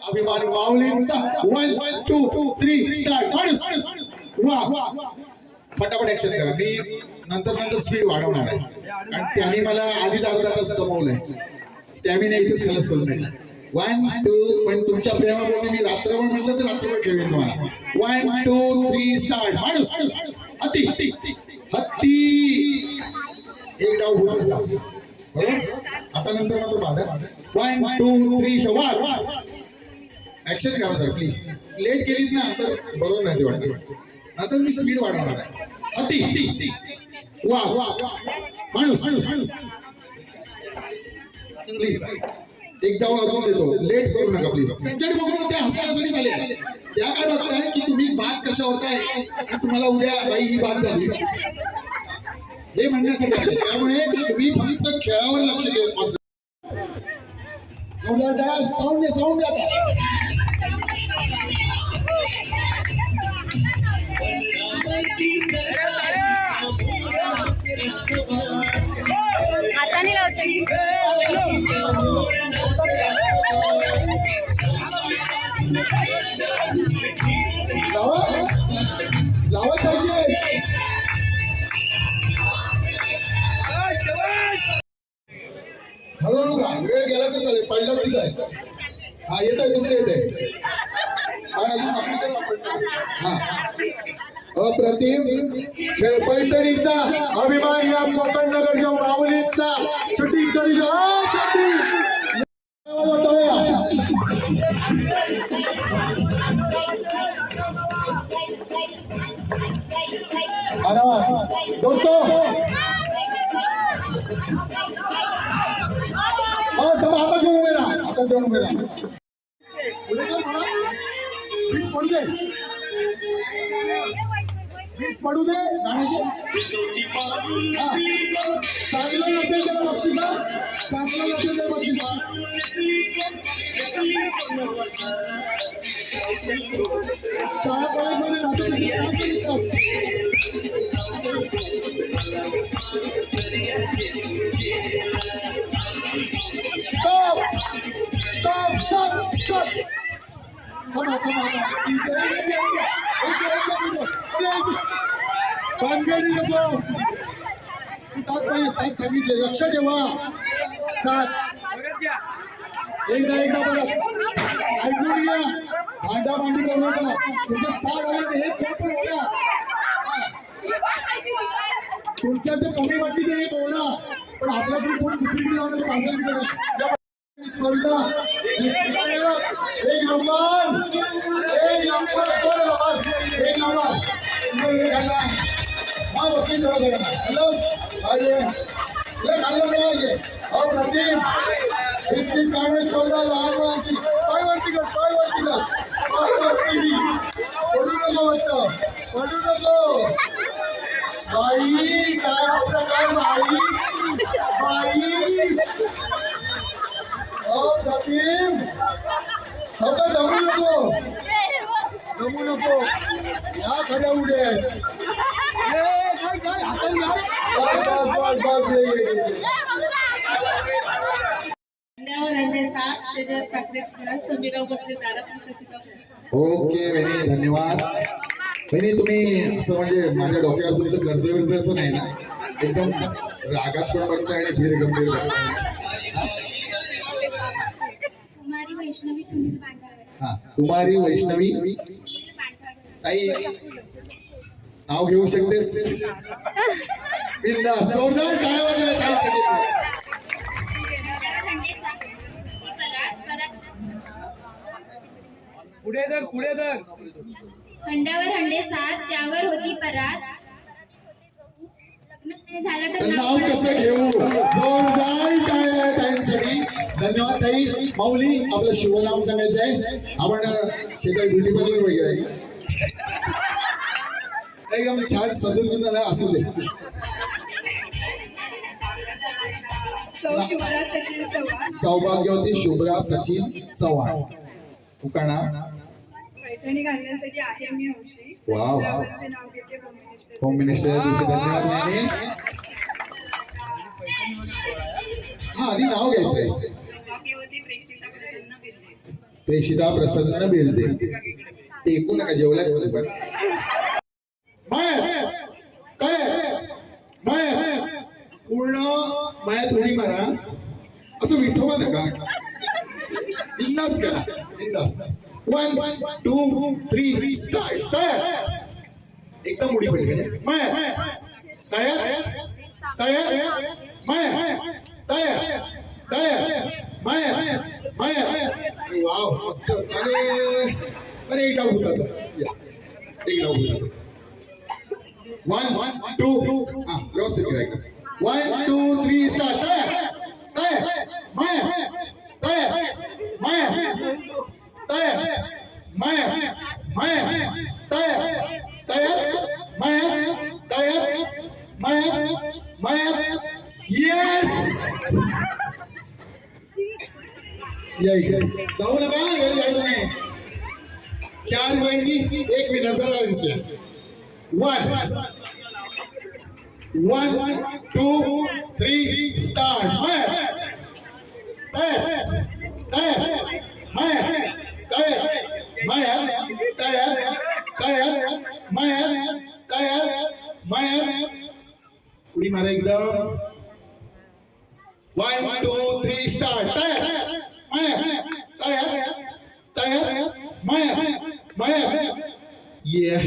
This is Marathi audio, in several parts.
अभिमान माऊलींचा 1 2 3 स्टार्ट माणूस वा फटाफट ऍक्शन करा. मी नंतर स्पीड वाढवणार आहे कारण त्याने मला आधीच अर्धा तास दमवलंय. स्टॅमिना इथेच खलास करून टाकला. 1 2 पण तुमच्या प्रेमापोटी मी रात्रभर म्हटलं तर रात्रभर खेळेन तुम्हाला. 1 2 3 स्टार्ट माणूस हत्ती हत्ती एक डाव होता जा बरोबर. आता नंतर मात्र बाधा 1 2 3 शवाळ ऍक्शन करा सर प्लीज. लेट केलीत ना तर बरोबर नाही ते वाटत. आता मी स्पीड वाढवणार आहे. हत्ती वा माणूस प्लीज एक डाव अजून देतो. लेट करू नका प्लीज. तुमच्याकडे बघून ते हसण्यासाठी झाले त्या काय बघताय की तुम्ही बाद कशा होताय आणि तुम्हाला उद्या बाई ही बाद झाली हे म्हणण्यासाठी आले. त्यामुळे तुम्ही फक्त खेळावर लक्ष द्या. साऊंड द्या हाताने लावते. जावा पाहिजे. हळूहळू का वेळ गेला तर चालेल. पहिला तिथं आहे. हा येत आहे तुमच्या येते. हा अप्रतिम खेळपैठणीचा अभिमान या कोकण नगरच्या माऊलींचा शूटिंग करू दोस्तों. आता घेऊन मेरा आता घेऊन मेरा पडू दे गाण्याचे. चांगलं नसेल त्याला बक्षीस. चांगलं नसेल त्याला बक्षीस. शाळा कॉलेजमध्ये सात सांगितले. लक्ष ठेवा. सात एकदा परत ऐकून घ्या. भांडाभांडी करू नका. तुमचे 6 झाले हे कोण पण बोला. तुमच्या जे कमी वाटली ते एक बोला पण आपल्या ग्रुप कोण दुसरीकडे जाऊन पास स्पर्धा एक नंबर एक नंबर हा बक्षीस अप्रतिम बिस्किट काढणे स्पर्धा लहान मुलांची. पायवरती कर पडू नको वाटतं. पडू नको बाई. काय प्रकार बाई अप्रतिम. सगळं दमू नको या खऱ्या उड्या आहेत. ओके व्हेरी धन्यवाद. वहिनी तुम्ही असं म्हणजे माझ्या डोक्यावर तुमचं कर्ज विर्ज असं नाही ना. एकदम रागात पण बघताय आणि धीर गंभीर बघताय. हा कुमारी वैष्णवी ताई नाव घेऊ शकतेस. बिंदास जोरदार टाळ्या वाजवा ताईसाठी. पुढे धर हंड्यावर हंडे 7 त्यावर होती परात. झालं तर नाव कसं घेऊ. जोरदार टाळ्या ताईंसाठी. धन्यवाद ताई. माऊली आपलं शुभनाम सांगायचं आहे. आपण शेजारी ब्युटी पार्लर वगैरे आहे का एकदम छान सजून झालं असू दे. सौभाग्यवती शुभ्रा सचिन चव्हाण उकाणा पैठणी घालण्यासाठी आहे मी हौशी. वाव होम मिनिस्टर दिवशी धन्यवाद. हा आधी नाव घ्यायचंय. सौभाग्यवती प्रेक्षिता प्रसन्न बिर्जे. प्रेषिता प्रसन्न बेरजे ते ऐकू नका जेवलाय बरोबर पूर्ण मायात उडी मारा असं विठोबा नका बिंदास करा बिंदास 1 2 3 स्टार्ट एकदम उडी पडली माया तयार तयार माया तयार तयार माया माया वाव मस्त अरे एक डाव भूताचा एक डाव भूताचा 1 2 व्यवस्थित करायचं 1 2 3 स्टार्ट तयार माया तयार माया तयार माया माया तयार तयार माया तयार माया माया येस या इकडे जाऊ नका घरी जायचं नाही 4 वहिनी 1 विनर जरा दिसला 1 2 3 स्टार्ट तयार तयार माया तयार माया तयार तयार माया तयार माया उडी मारा एकदम 1 2 3 स्टार्ट तयार माया तयार तयार माया माया ये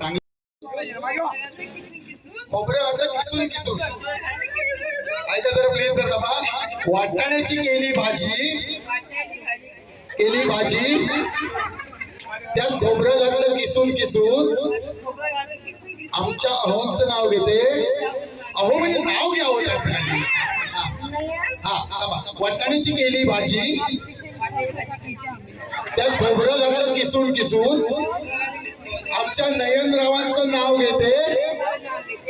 चांगलं खोबरे वाटलं किसून किसून ऐका जरा प्लीज जर दबा वाटाण्याची केली भाजी त्यात खोबरं घातलं किसून किसून आमच्या अहोंचं नाव घेते अहो म्हणजे नाव घ्यावं त्याचं खाली वाटाण्याची केली भाजी त्यात खोबरं घातलं किसून किसून आमच्या नयनरावांचं नाव घेते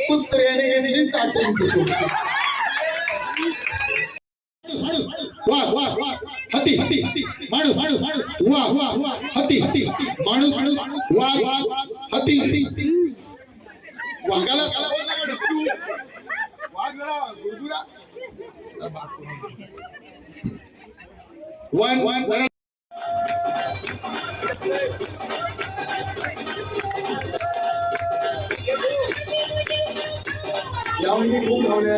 कुत्र्याने घेतली चाटून किसून वा वा हत्ती माणूस वा वा हत्ती माणूस वा हत्ती वाघाला वन यावेळी खूप धावले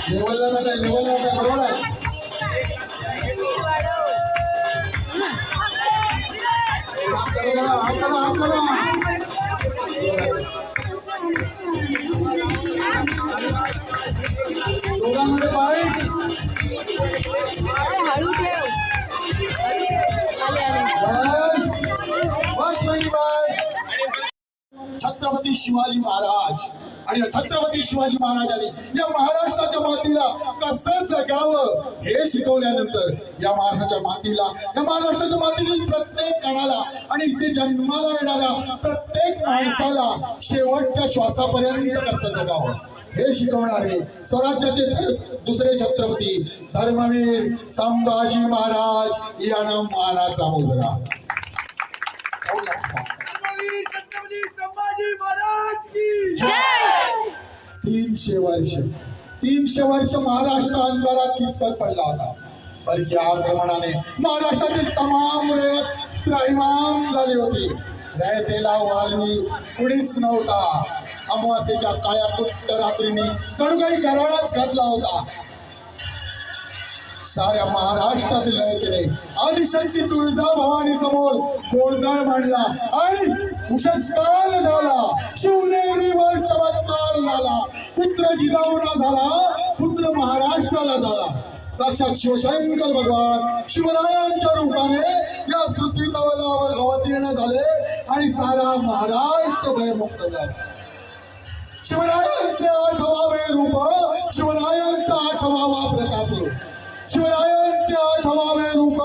लेवलला बरोबर आहे दोघांमध्ये पाय हळू ठेव आले बस छत्रपती शिवाजी महाराज आणि छत्रपती शिवाजी महाराजांनी या महाराष्ट्राच्या मातीला कसं जगावं हे शिकवल्यानंतर या महाराष्ट्राच्या मातीतील प्रत्येक कणाला आणि इथे जन्माला येणाऱ्या प्रत्येक माणसाला शेवटच्या श्वासापर्यंत कसं जगावं हे शिकवणारे स्वराज्याचे दुसरे छत्रपती धर्मवीर संभाजी महाराज यांना मानाचा मुजरा. संभाजी महाराज की 300 वर्ष महाराष्ट्र अंधारात किचकट पडला होता. परकीय आक्रमणाने महाराष्ट्रातील तमाम रयत त्राहिमाम झाली होती. रयतेला वाली कुणीच नव्हता. अमावास्येच्या काया कुट्ट रात्रीने जणू काही घराळाच घातला होता. साऱ्या महाराष्ट्रातील रयतेने आदिशक्ती तुळजाभवानी समोर गोंधळ मांडला आणि उषःकाल झाला. शिवनेरीवर चमत्कार झाला. पुत्र जिजाऊला झाला, पुत्र महाराष्ट्राला झाला. साक्षात शिवशंकर भगवान शिवरायांच्या रूपाने या पृथ्वी तलावर अवतीर्ण झाले आणि सारा महाराष्ट्र भयमुक्त झाला. शिवरायांचे 8वे रूप, शिवरायांचा 8वा प्रताप. शिवरायांचे 8वे रूप,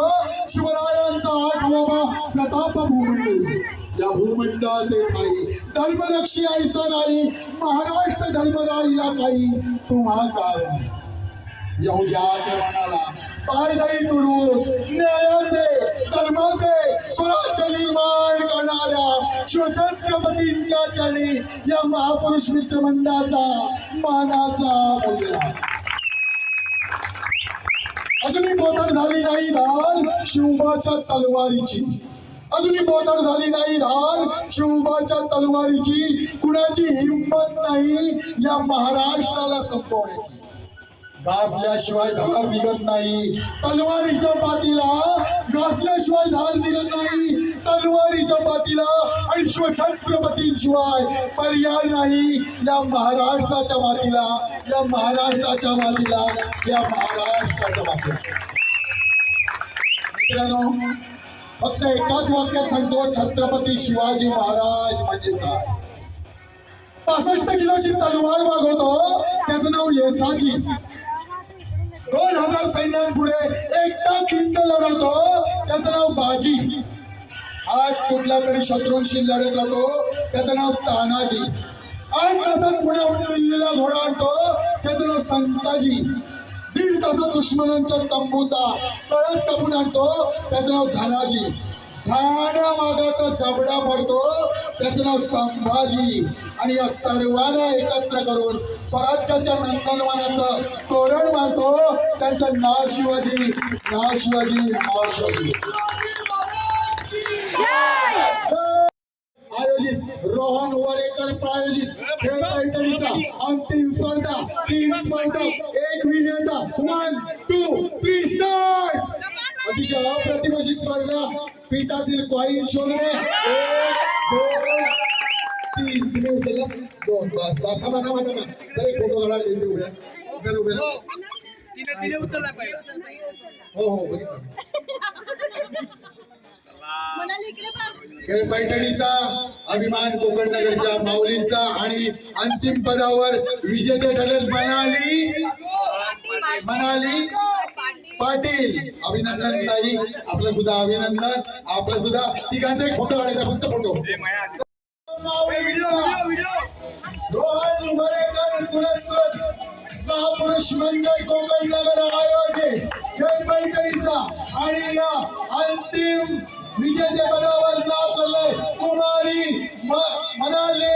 शिवरायांचा 8वा प्रताप भूमंडळी. या भूमंडळाचे काही धर्मरक्षी ऐसा नाही, महाराष्ट्र धर्मराईला काही तुम्हा कारण. येऊ द्या आक्रमणाला, पायदळी तुडून न्यायाचे धर्माचे स्वराज्य निर्माण करणाऱ्या शिवछत्रपतींच्या चरणी या महापुरुष मित्र मंडळाचा मानाचा मुजरा. अजूनही बोथट झाली नाही धार शिवबाच्या तलवारीची. अजूनही बोथट झाली नाही धार शिवबाच्या तलवारीची. कुणाची हिंमत नाही या महाराष्ट्राला संपवण्याची. घासल्याशिवाय धार निघत नाही तलवारीच्या पातीला. घासल्याशिवाय धार निघत नाही तलवारीच्या पातीला. आणि शिवछत्रपतींशिवाय पर्याय नाही या महाराष्ट्राच्या मातीला. या महाराष्ट्राच्या मातीला. या महाराष्ट्राच्या मातीला. मित्रांनो, फक्त एकाच वाक्यात सांगतो, छत्रपती शिवाजी महाराज म्हणजे काय. 65 किलोची तलवार मागवतो, त्याचं नाव येसाजी. 2000 सैन्यांपुढे एकटा खिंड लढवतो, त्याचं नाव बाजी. आज कुठला तरी शत्रूंशी लढत राहतो, त्याचं नाव तानाजी. 8 तासात पुण्याहून दिल्लीला घोडा आणतो, त्याचं नाव संताजी. 1.5 तासात दुश्मनांच्या तंबूचा कळस कापून आणतो, त्याचं नाव धनाजी. ठाण्या मागाचा जबडा पडतो, त्याचं नाव संभाजी. आणि या सर्वांना एकत्र करून स्वराज्याच्या नंदनवनाचं तोरण बांधतो, त्यांचं नाव शिवाजी. नाव शिवाजी. नाव शिवाजी. आयोजित रोहन वरेकर प्रायोजित खेळ पैठणीचा अंतिम स्पर्धा. 3 स्पर्धक, 1 विजेता. 1, 2, 3 स्टार्ट. अतिशय अप्रतिम अशी स्पर्धा. पीठातील कॉईन शोधणे. 1, 2, 3. तुम्ही उचलला 2. बस बस. थांबा थांबा थांबा. तरी फोटो काढा. उभे उभे उभे. हो हो बघितलं. खेळ पैठणीचा अभिमान कोकणनगरच्या माऊलींचा. आणि अंतिम पदावर विजेते ठरलेत मनाली पाटील. अभिनंदन ताई, आपलं सुद्धा अभिनंदन. आपलं सुद्धा तिघांचा एक फोटो काढायचा, फक्त फोटो. रोहन वरेकर पुरस्कृत महापुरुष मंडळ कोकणनगर आयोजित खेळ पैठणीचा. आणि या अंतिम विजेते पदावर नाव करले कुमारी मनाली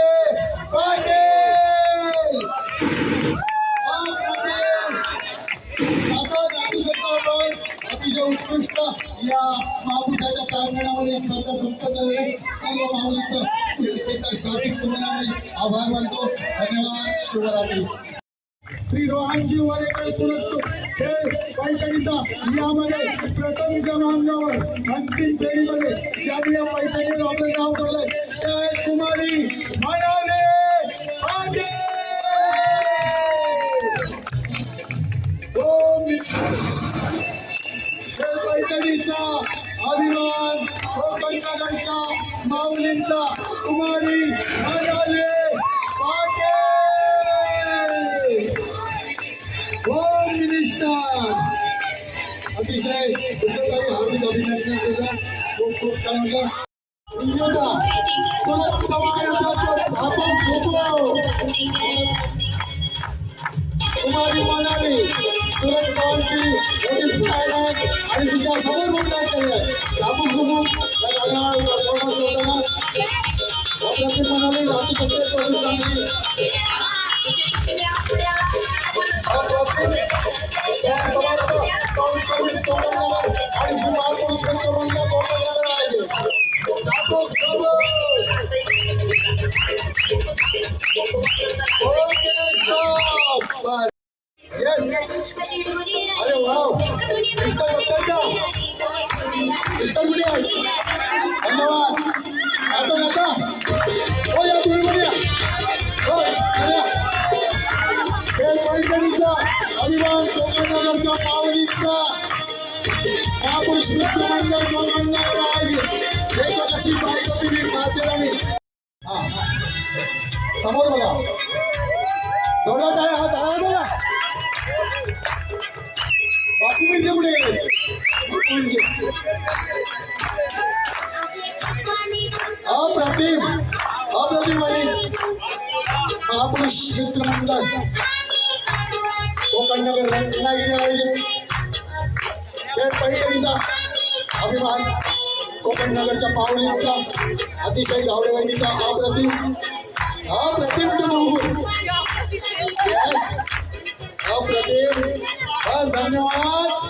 पाटील. अतिशय उत्कृष्ट या महापुरुषाच्या प्रांगणामध्ये स्पर्धा संपन्न झाली. सर्व माऊलींचं शिवसेना शाब्दिक सुमनाने आभार मानतो. धन्यवाद. शुभरात्री. श्री रोहनजी वरेकर पुरस्कृत खेळ पैठणीचा यामध्ये प्रथम क्रमांकावर अंतिम फेरीमध्ये ज्यांनी या पैठणीवर आपलं नाव ठेवलंय त्या आहेत कुमारी मनाली पाटील. खेळ पैठणीचा अभिमान कोकणनगरच्या माऊलींचा कुमारी मनाली पाटील. Home minister. अतिशय कुठेतरी हार्दिक अभिनंदन तुझा. खूप खूप छान होतं. विजेता सुरत चव्हाण झापण झोपलो कुमारी मनाली. सुरत चव्हाणची आणि तिच्या समोर बोलण्यात केलंय झापूक झोपूक या गाड्या परफॉर्मन्स करताना अप्रतिम मनाली राजू शकते करून चांगली. समर्थ साऊंड सर्व्हिस कोकणनगर आणि ही महापुरुष मंडळ कोकणनगर आहे. झापूक झोपूक. Yes. अरे वाव. धन्यवाद. आता नका. हो या तुम्ही पण या. हो या. खेळ पैठणीचा अभिमान कोकणनगरच्या माऊलींचा महापुरुष मित्र मंडळ कोकणनगर आहे. एक अशी बायको तुम्ही नाचेराणी. हा समोर बघा. थोडा काय हात हवा बघा. बापू म्हणजे कुठे गेले. अप्रतिम अप्रतिम आणि महापुरुष मित्र मंडळ कोकणनगर रत्नागिरी आयोजित खेळ पैठणीचा अभिमान कोकण नगरच्या पाहुण्यांचा अतिशय गावडे वहिनीचा अप्रतिम Yes. अप्रतिम बस धन्यवाद.